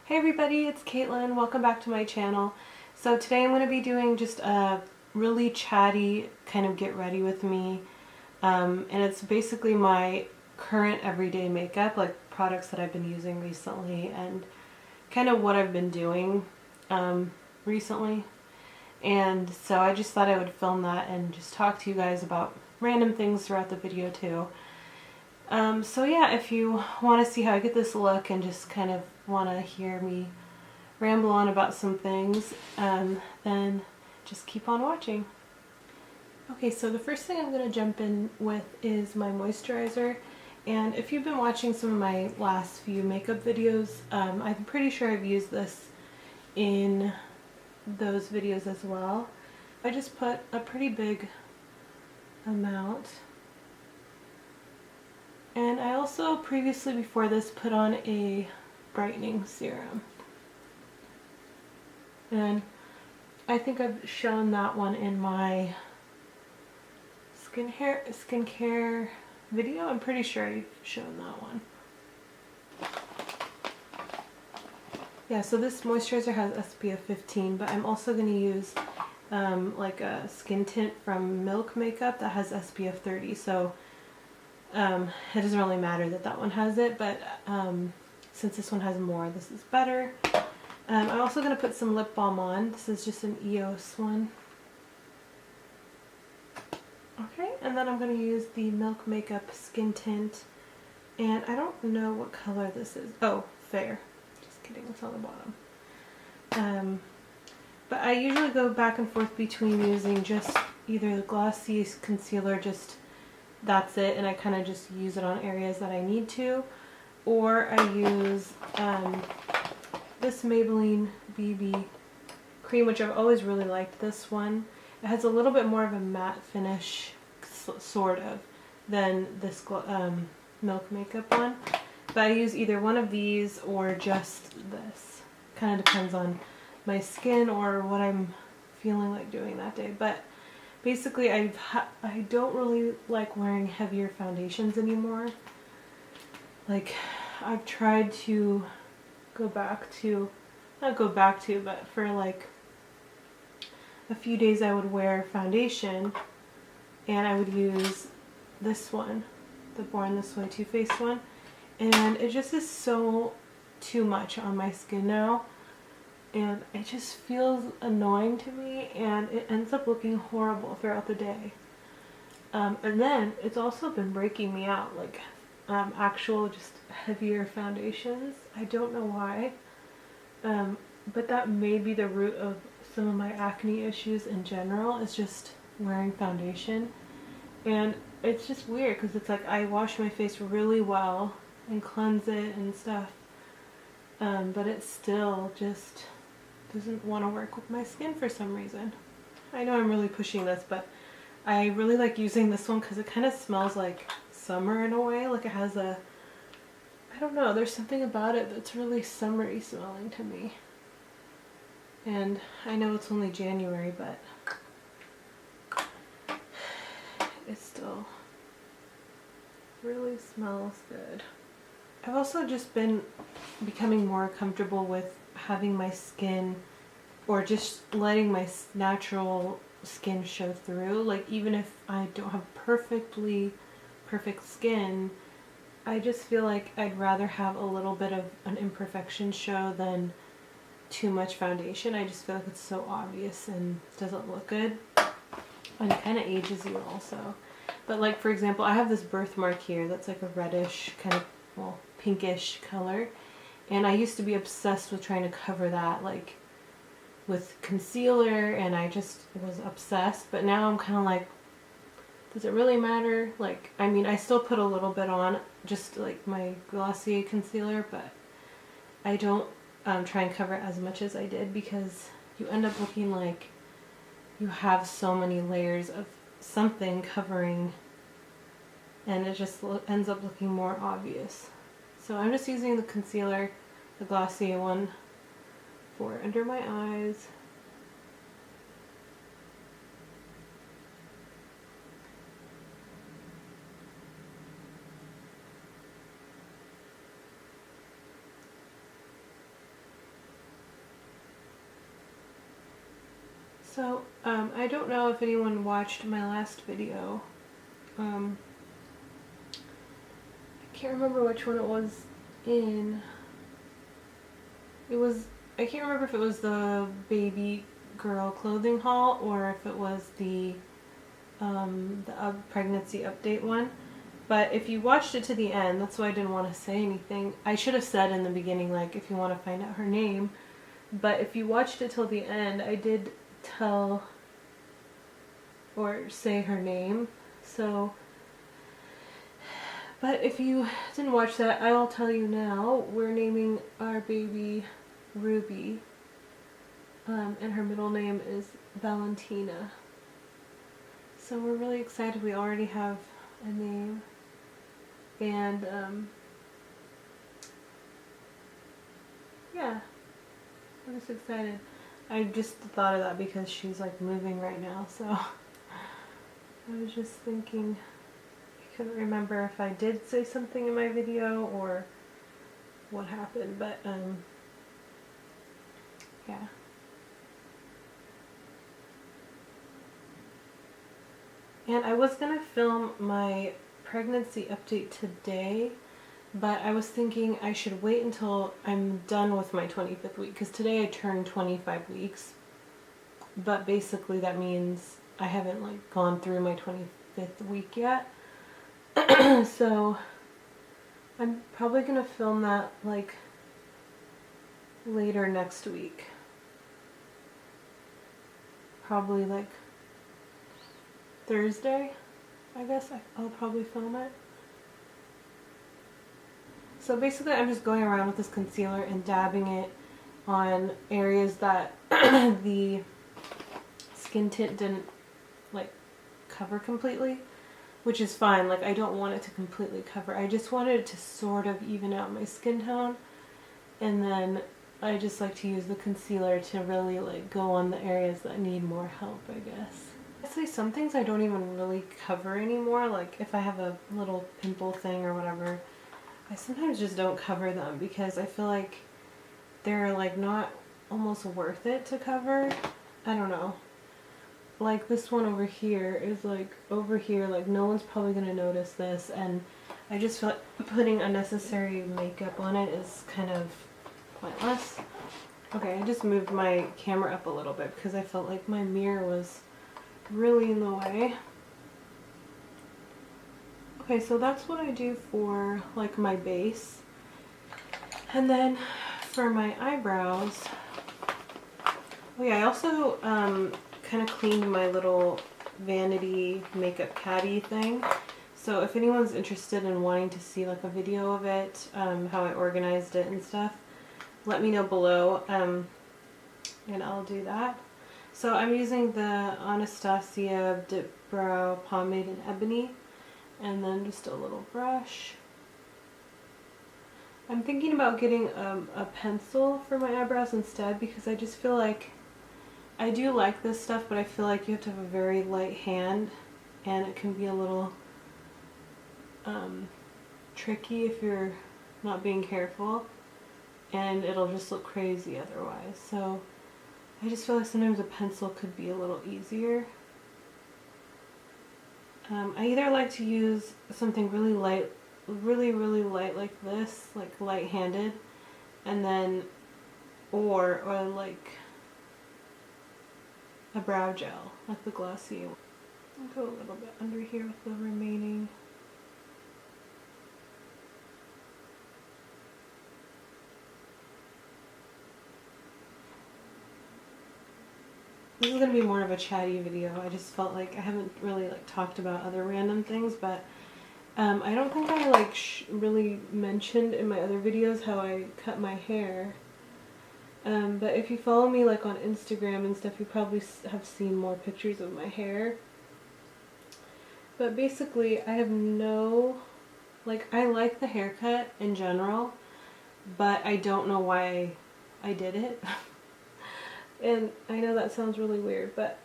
Hey everybody, it's Caitlin. Welcome back to my channel. So today I'm going to be doing just a really chatty kind of get ready with me. And it's basically my current everyday makeup, like products that I've been using recently and kind of what I've been doing recently. And so I just thought I would film that and just talk to you guys about random things throughout the video too. So yeah, if you want to see how I get this look and just kind of want to hear me ramble on about some things, then just keep on watching. Okay, so the first thing I'm going to jump in with is my moisturizer. And if you've been watching some of my last few makeup videos, I'm pretty sure I've used this in those videos as well. I just put a pretty big amount. And I also previously before this put on a brightening serum. And I think I've shown that one in my skincare video. I'm pretty sure I've shown that one. Yeah, so this moisturizer has SPF 15, but I'm also going to use like a skin tint from Milk Makeup that has SPF 30. So it doesn't really matter that that one has it, but since this one has more, this is better. I'm also going to put some lip balm on. This is just an EOS one. Okay, and then I'm going to use the Milk Makeup skin tint, and I don't know what color this is. Oh, fair. Just kidding, it's on the bottom. But I usually go back and forth between using just either the glossy concealer, just that's it, and I kind of just use it on areas that I need to, or I use this Maybelline BB cream, which I've always really liked this one. It has a little bit more of a matte finish, sort of, than this Milk Makeup one, but I use either one of these or just this. Kind of depends on my skin or what I'm feeling like doing that day, but basically, I don't really like wearing heavier foundations anymore. Like, I've tried to go back to, not go back to, but for like a few days I would wear foundation and I would use this one, the Born This Way Too Faced one, and it just is so too much on my skin now. And it just feels annoying to me, and it ends up looking horrible throughout the day. And then it's also been breaking me out, like actual just heavier foundations. I don't know why, but that may be the root of some of my acne issues in general, is just wearing foundation. And it's just weird because it's like I wash my face really well and cleanse it and stuff, but it still just doesn't want to work with my skin for some reason. I know I'm really pushing this, but I really like using this one because it kind of smells like summer in a way. Like it has a, I don't know, there's something about it that's really summery smelling to me. And I know it's only January, but it still really smells good. I've also just been becoming more comfortable with having my skin, or just letting my natural skin show through. Like, even if I don't have perfect skin, I just feel like I'd rather have a little bit of an imperfection show than too much foundation. I just feel like it's so obvious and doesn't look good, and it kind of ages you also. But like, for example, I have this birthmark here that's like a reddish kind of, well, pinkish color. And I used to be obsessed with trying to cover that, like, with concealer, and I just was obsessed. But now I'm kind of like, does it really matter? Like, I mean, I still put a little bit on, just like my Glossier concealer, but I don't try and cover it as much as I did, because you end up looking like you have so many layers of something covering, and it just ends up looking more obvious. So I'm just using the concealer, the Glossier one, for under my eyes. So, I don't know if anyone watched my last video. I can't remember which one it was in. I can't remember if it was the baby girl clothing haul or if it was the pregnancy update one. But if you watched it to the end, that's why I didn't want to say anything. I should have said in the beginning, like, if you want to find out her name. But if you watched it till the end, I did tell or say her name. So, but if you didn't watch that, I'll tell you now. We're naming our baby Ruby. And her middle name is Valentina. So we're really excited. We already have a name. And, yeah, I'm just excited. I just thought of that because she's like moving right now, so I was just thinking, I couldn't remember if I did say something in my video or what happened, but, yeah. And I was gonna film my pregnancy update today, but I was thinking I should wait until I'm done with my 25th week, because today I turned 25 weeks, but basically that means I haven't like gone through my 25th week yet. So I'm probably gonna film that like later next week. Probably like Thursday, I guess I'll probably film it. So basically I'm just going around with this concealer and dabbing it on areas that the skin tint didn't like cover completely, which is fine. Like, I don't want it to completely cover. I just wanted it to sort of even out my skin tone, and then I just like to use the concealer to really like go on the areas that need more help, I guess. Actually, some things I don't even really cover anymore. Like if I have a little pimple thing or whatever, I sometimes just don't cover them because I feel like they're like not almost worth it to cover. I don't know. Like this one over here is like over here, like no one's probably gonna notice this, and I just feel like putting unnecessary makeup on it is kind of pointless. Okay, I just moved my camera up a little bit because I felt like my mirror was really in the way. Okay, so that's what I do for like my base. And then for my eyebrows, oh yeah, I also kind of cleaned my little vanity makeup caddy thing. So if anyone's interested in wanting to see like a video of it, how I organized it and stuff, let me know below, and I'll do that. So I'm using the Anastasia Dip Brow Pomade in Ebony, and then just a little brush. I'm thinking about getting a pencil for my eyebrows instead, because I just feel like I do like this stuff, but I feel like you have to have a very light hand, and it can be a little tricky if you're not being careful, and it'll just look crazy otherwise. So I just feel like sometimes a pencil could be a little easier. I either like to use something really light, really light like this, like light-handed, and then or like a brow gel, like the glossy. I'll go a little bit under here with the remaining. This is going to be more of a chatty video. I just felt like I haven't really like talked about other random things, but I don't think I like really mentioned in my other videos how I cut my hair. But if you follow me like on Instagram and stuff, you probably have seen more pictures of my hair. But basically, I have no, like, I like the haircut in general, but I don't know why I did it. And I know that sounds really weird, but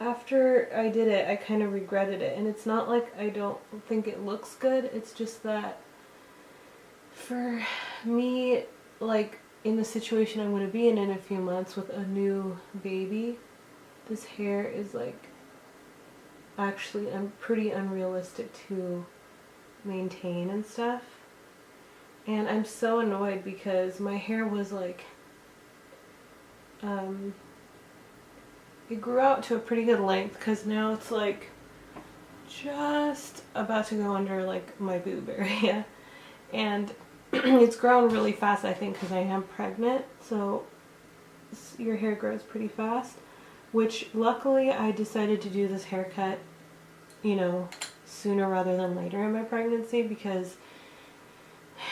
after I did it, I kind of regretted it. And it's not like I don't think it looks good, it's just that for me, like, in the situation I'm going to be in a few months with a new baby, this hair is like actually pretty unrealistic to maintain and stuff. And I'm so annoyed because my hair was like, it grew out to a pretty good length because now it's like just about to go under like my boob area. And it's grown really fast, I think, because I am pregnant, so your hair grows pretty fast, which luckily I decided to do this haircut, you know, sooner rather than later in my pregnancy, because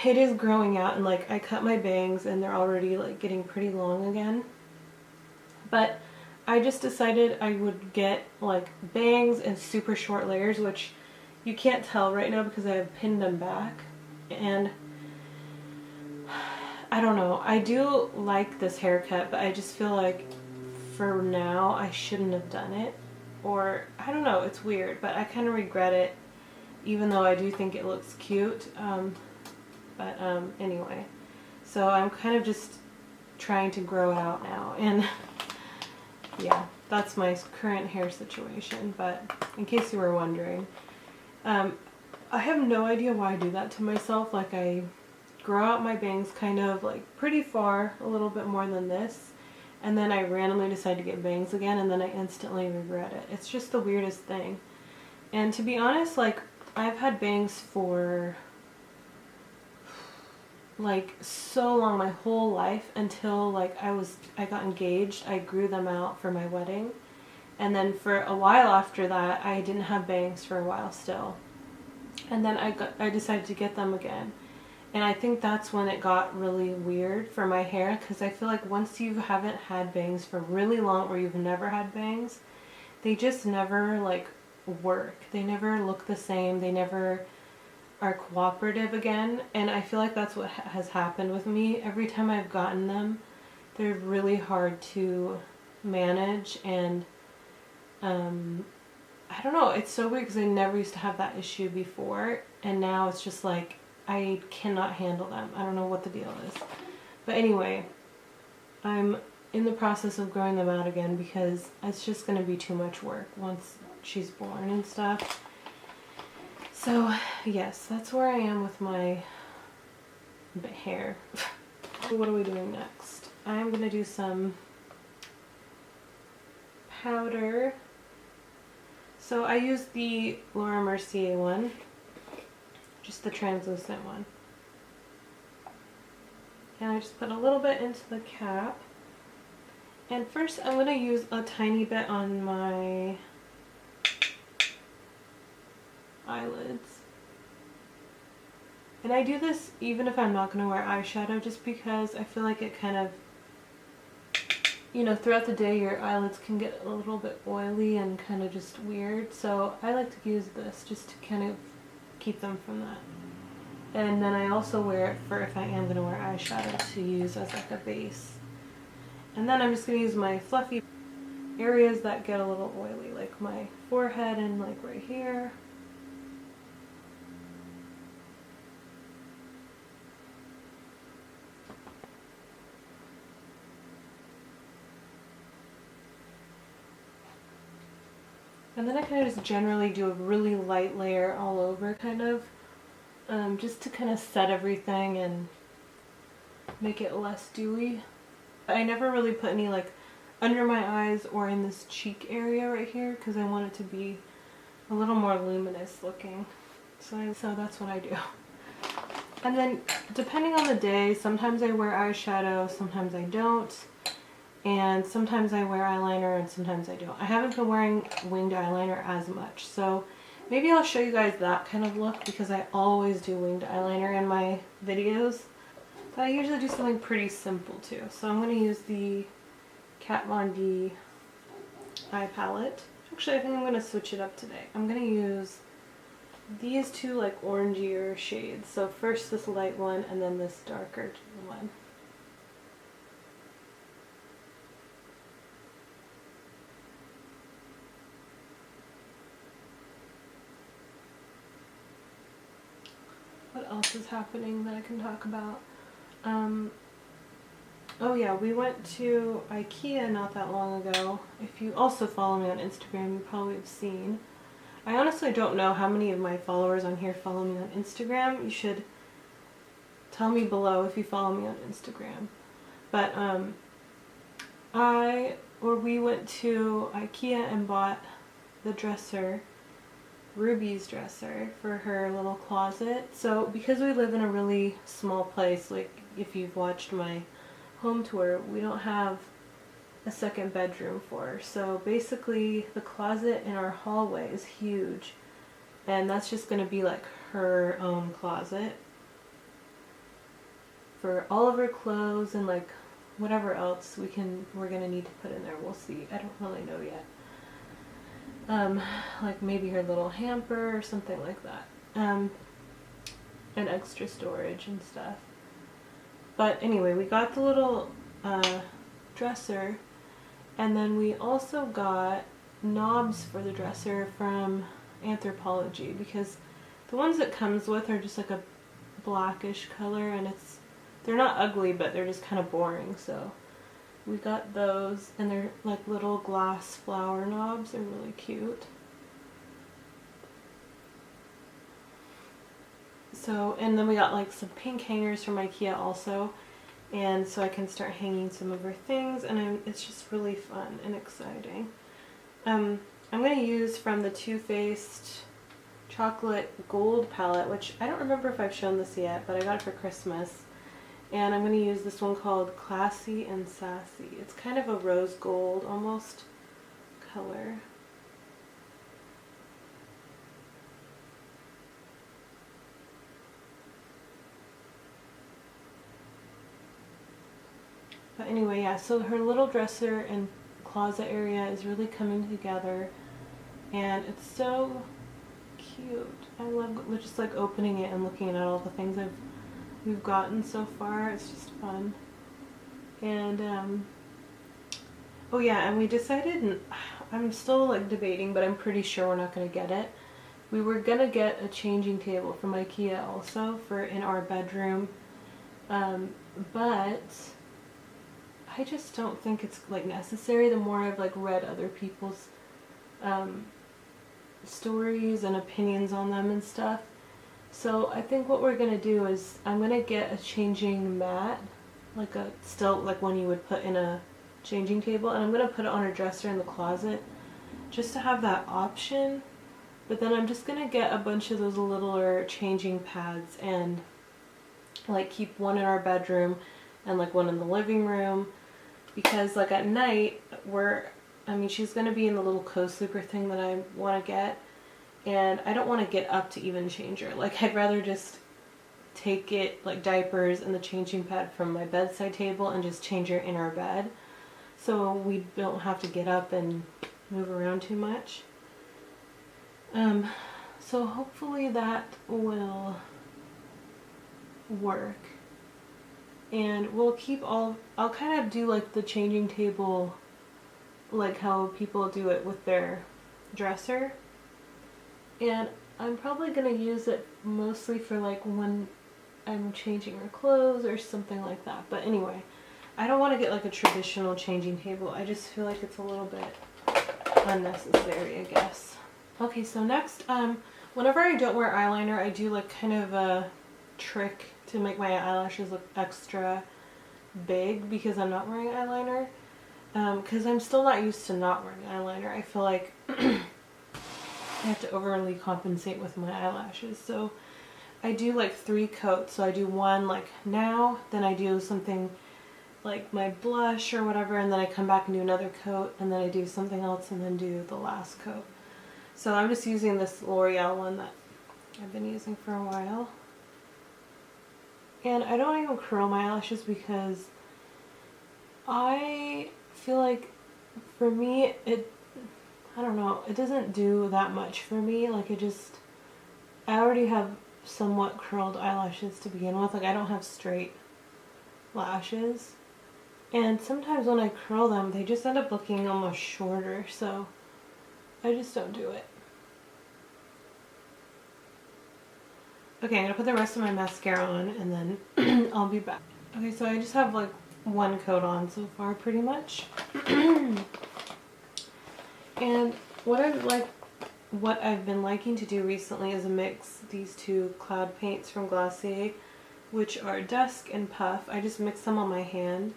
it is growing out, and like I cut my bangs and they're already like getting pretty long again. But I just decided I would get like bangs and super short layers, which you can't tell right now because I have pinned them back. And I don't know, I do like this haircut, but I just feel like for now I shouldn't have done it. Or I don't know, it's weird, but I kind of regret it, even though I do think it looks cute. Anyway, so I'm kind of just trying to grow it out now, and yeah, that's my current hair situation. But in case you were wondering, I have no idea why I do that to myself. Like, I grow out my bangs kind of like pretty far, a little bit more than this, and then I randomly decide to get bangs again, and then I instantly regret it. It's just the weirdest thing. And to be honest, like, I've had bangs for like so long, my whole life, until like I got engaged. I grew them out for my wedding, and then for a while after that I didn't have bangs for a while still, and then I decided to get them again. And I think that's when it got really weird for my hair, because I feel like once you haven't had bangs for really long, or you've never had bangs, they just never like work. They never look the same. They never are cooperative again. And I feel like that's what has happened with me. Every time I've gotten them, they're really hard to manage. And I don't know, it's so weird because I never used to have that issue before, and now it's just like I cannot handle them. I don't know what the deal is. But anyway, I'm in the process of growing them out again because it's just going to be too much work once she's born and stuff. So yes, that's where I am with my hair. What are we doing next? I'm going to do some powder. So I used the Laura Mercier one, just the translucent one. And I just put a little bit into the cap. And first I'm going to use a tiny bit on my eyelids. And I do this even if I'm not going to wear eyeshadow, just because I feel like it kind of, you know, throughout the day your eyelids can get a little bit oily and kind of just weird. So I like to use this just to kind of keep them from that. And then I also wear it for if I am going to wear eyeshadow to use as like a base. And then I'm just going to use my fluffy areas that get a little oily, like my forehead and like right here. And then I kind of just generally do a really light layer all over, kind of, just to kind of set everything and make it less dewy. I never really put any like under my eyes or in this cheek area right here, because I want it to be a little more luminous looking. So that's what I do. And then depending on the day, sometimes I wear eyeshadow, sometimes I don't. And sometimes I wear eyeliner and sometimes I don't. I haven't been wearing winged eyeliner as much, so maybe I'll show you guys that kind of look, because I always do winged eyeliner in my videos. But I usually do something pretty simple too. So I'm going to use the Kat Von D eye palette. Actually, I think I'm going to switch it up today. I'm going to use these two like orangier shades. So first this light one and then this darker one. What else is happening that I can talk about? Oh yeah, we went to IKEA not that long ago. If you also follow me on Instagram, you probably have seen. I honestly don't know how many of my followers on here follow me on Instagram. You should tell me below if you follow me on Instagram. But we went to IKEA and bought the dresser, Ruby's dresser, for her little closet. So because we live in a really small place, like if you've watched my home tour, we don't have a second bedroom for her. So basically the closet in our hallway is huge, and that's just going to be like her own closet for all of her clothes and like whatever else we're going to need to put in there. We'll see. I don't really know yet. Like maybe her little hamper or something like that. And extra storage and stuff. But anyway, we got the little dresser, and then we also got knobs for the dresser from Anthropologie, because the ones it comes with are just like a blackish color, and they're not ugly, but they're just kind of boring. So we got those, and they're like little glass flower knobs. They're really cute. So, and then we got like some pink hangers from IKEA also, and so I can start hanging some of her things, and it's just really fun and exciting. I'm going to use from the Too Faced chocolate gold palette, which I don't remember if I've shown this yet, but I got it for Christmas. And I'm going to use this one called Classy and Sassy. It's kind of a rose gold almost color. But anyway, yeah, so her little dresser and closet area is really coming together, and it's so cute. I love just like opening it and looking at all the things we've gotten so far. It's just fun. And oh yeah, and we decided, and I'm still like debating, but I'm pretty sure we're not going to get it. We were going to get a changing table from IKEA also for in our bedroom, but I just don't think it's like necessary. The more I've like read other people's stories and opinions on them and stuff. So I think what we're going to do is I'm going to get a changing mat, like like one you would put in a changing table, and I'm going to put it on her dresser in the closet just to have that option. But then I'm just going to get a bunch of those littler changing pads and like keep one in our bedroom and like one in the living room, because like at night she's going to be in the little co-sleeper thing that I want to get, and I don't want to get up to even change her. Like I'd rather just take it like diapers and the changing pad from my bedside table and just change her in our bed, so we don't have to get up and move around too much. So hopefully that will work. And we'll keep I'll kind of do like the changing table like how people do it with their dresser. And I'm probably going to use it mostly for like when I'm changing her clothes or something like that. But anyway, I don't want to get like a traditional changing table. I just feel like it's a little bit unnecessary, I guess. Okay, so next, whenever I don't wear eyeliner, I do like kind of a trick to make my eyelashes look extra big because I'm not wearing eyeliner. Because I'm still not used to not wearing eyeliner. I feel like I have to overly compensate with my eyelashes. So I do like 3 coats. So I do one like now, then I do something like my blush or whatever, and then I come back and do another coat, and then I do something else and then do the last coat. So I'm just using this L'Oreal one that I've been using for a while. And I don't even curl my eyelashes because I feel like for me I don't know, it doesn't do that much for me. Like I already have somewhat curled eyelashes to begin with. Like I don't have straight lashes. And sometimes when I curl them, they just end up looking almost shorter, so I just don't do it. Okay, I'm going to put the rest of my mascara on and then I'll be back. Okay, so I just have like one coat on so far pretty much. And what I've been liking to do recently is mix these two cloud paints from Glossier, which are Dusk and Puff. I just mix them on my hand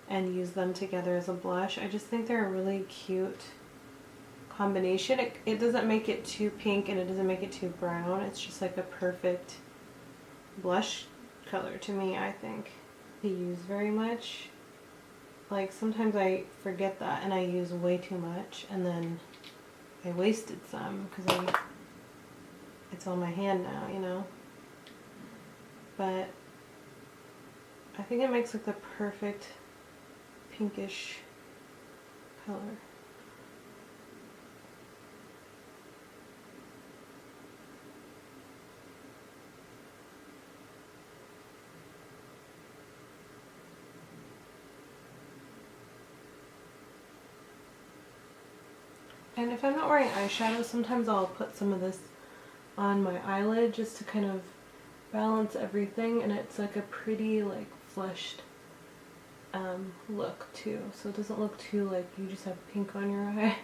and use them together as a blush. I just think they're a really cute combination. It doesn't make it too pink and it doesn't make it too brown. It's just like a perfect blush color to me, I think. I use very much. Like sometimes I forget that and I use way too much and then I wasted some because it's on my hand now, you know. But I think it makes like the perfect pinkish color. And if I'm not wearing eyeshadow, sometimes I'll put some of this on my eyelid just to kind of balance everything, and it's like a pretty like flushed look too, so it doesn't look too like you just have pink on your eye.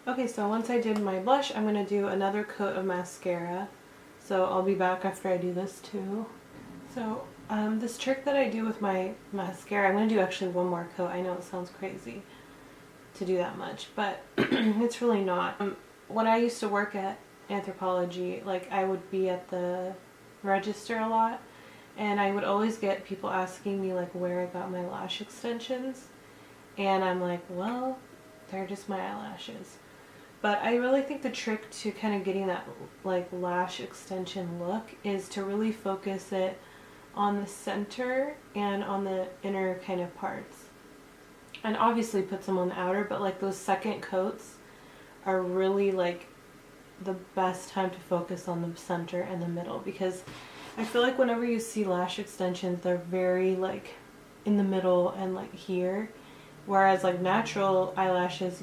Okay, so once I did my blush, I'm going to do another coat of mascara, so I'll be back after I do this too. So this trick that I do with my mascara, I'm going to do actually one more coat. I know it sounds crazy to do that much, but it's really not. When I used to work at Anthropologie, like I would be at the register a lot, and I would always get people asking me like where I got my lash extensions, and I'm like, well, they're just my eyelashes. But I really think the trick to kind of getting that like lash extension look is to really focus it on the center and on the inner kind of parts. And obviously put some on the outer, but like those second coats are really like the best time to focus on the center and the middle, because I feel like whenever you see lash extensions, they're very like in the middle and like here, whereas like natural eyelashes,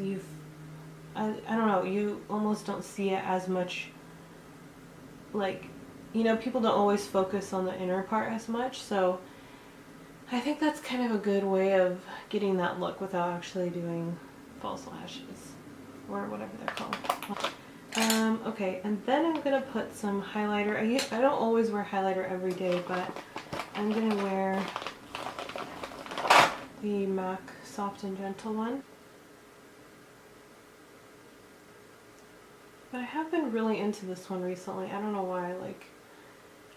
I don't know, you almost don't see it as much. Like, you know, people don't always focus on the inner part as much, so I think that's kind of a good way of getting that look without actually doing false lashes, or whatever they're called. Okay, and then I'm going to put some highlighter. I don't always wear highlighter every day, but I'm going to wear the MAC Soft and Gentle one. But I have been really into this one recently. I don't know why. Like,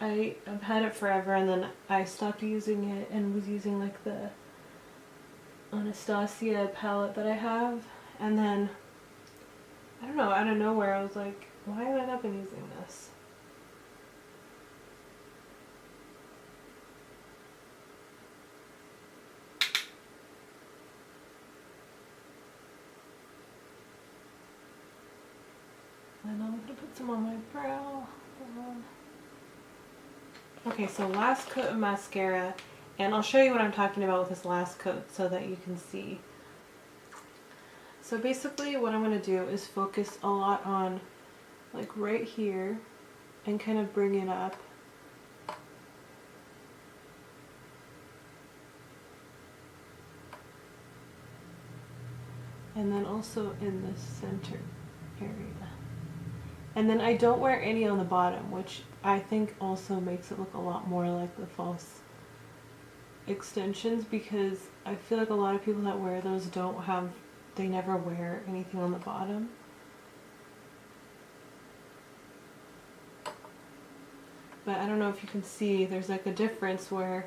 I've had it forever, and then I stopped using it and was using like the Anastasia palette that I have, and then I don't know, out of nowhere I was like, why have I not been using this? And I'm gonna put some on my brow. Okay, so last coat of mascara, and I'll show you what I'm talking about with this last coat so that you can see. So basically what I'm going to do is focus a lot on like right here and kind of bring it up. And then also in the center area. And then I don't wear any on the bottom, which I think also makes it look a lot more like the false extensions, because I feel like a lot of people that wear those they never wear anything on the bottom. But I don't know if you can see, there's like a difference where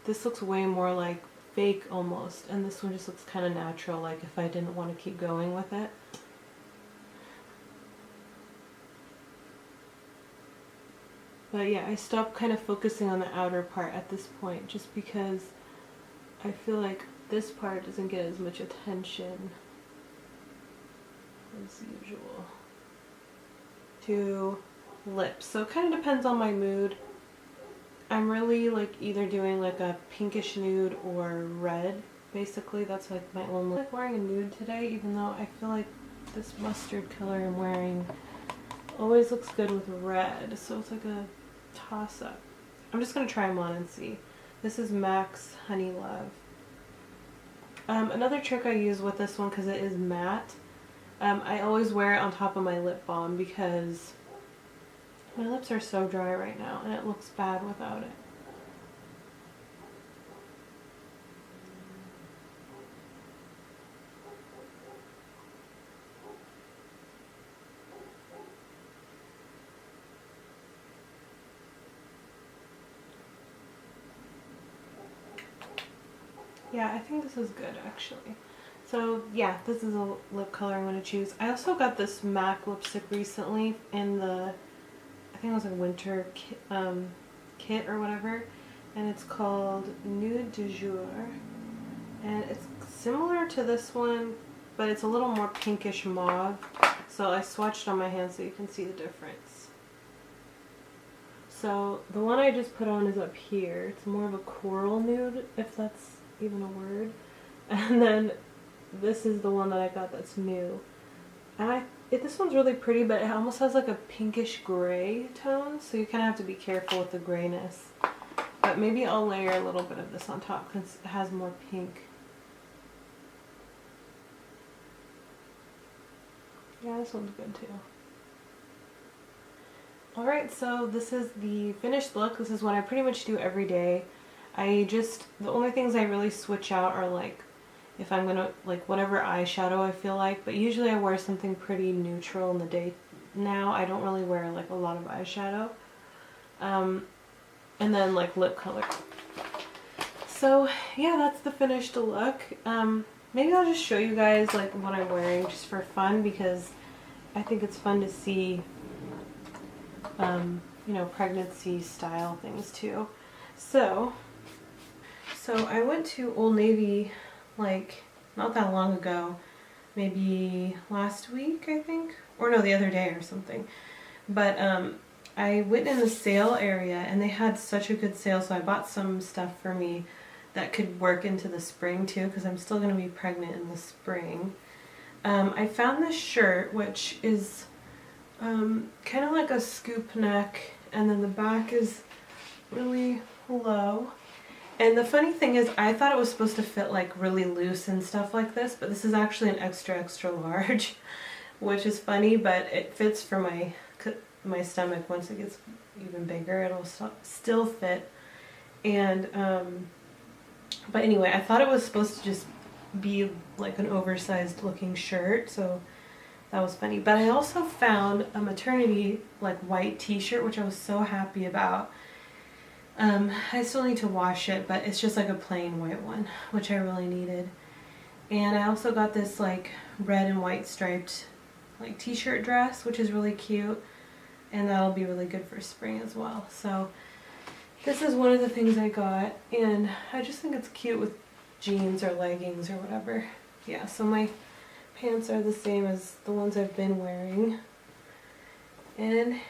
this looks way more like fake almost, and this one just looks kind of natural, like if I didn't want to keep going with it. But yeah, I stopped kind of focusing on the outer part at this point, just because I feel like this part doesn't get as much attention as usual. To lips. So it kind of depends on my mood. I'm really like either doing like a pinkish nude or red. Basically, that's like my only. I'm like wearing a nude today, even though I feel like this mustard color I'm wearing always looks good with red. So it's like a toss up. I'm just going to try them on and see. This is MAC's Honey Love. Another trick I use with this one, because it is matte, I always wear it on top of my lip balm because my lips are so dry right now and it looks bad without it. Yeah, I think this is good actually. So yeah, this is a lip color I'm going to choose. I also got this MAC lipstick recently in the, I think it was a winter kit or whatever, and it's called Nude du Jour, and it's similar to this one, but it's a little more pinkish mauve, so I swatched on my hand so you can see the difference. So the one I just put on is up here. It's more of a coral nude, if that's even a word, and then this is the one that I got that's new. And this one's really pretty, but it almost has like a pinkish gray tone, so you kind of have to be careful with the grayness. But maybe I'll layer a little bit of this on top because it has more pink. Yeah, this one's good too. Alright, so this is the finished look. This is what I pretty much do every day. The only things I really switch out are like if I'm gonna, like, whatever eyeshadow I feel like, but usually I wear something pretty neutral in the day now. I don't really wear like a lot of eyeshadow. And then like lip color. So yeah, that's the finished look. Maybe I'll just show you guys like what I'm wearing just for fun, because I think it's fun to see you know, pregnancy style things too. So I went to Old Navy like not that long ago, maybe last week I think, or no, the other day or something. But I went in the sale area and they had such a good sale, so I bought some stuff for me that could work into the spring too, because I'm still going to be pregnant in the spring. I found this shirt, which is kind of like a scoop neck, and then the back is really low. And the funny thing is, I thought it was supposed to fit like really loose and stuff like this, but this is actually an extra, extra large, which is funny, but it fits for my stomach. Once it gets even bigger, it'll still fit. And, but anyway, I thought it was supposed to just be like an oversized looking shirt, so that was funny. But I also found a maternity like white t-shirt, which I was so happy about. I still need to wash it, but it's just like a plain white one, which I really needed. And I also got this like red and white striped like t-shirt dress, which is really cute, and that'll be really good for spring as well. So this is one of the things I got, and I just think it's cute with jeans or leggings or whatever. Yeah, so my pants are the same as the ones I've been wearing. And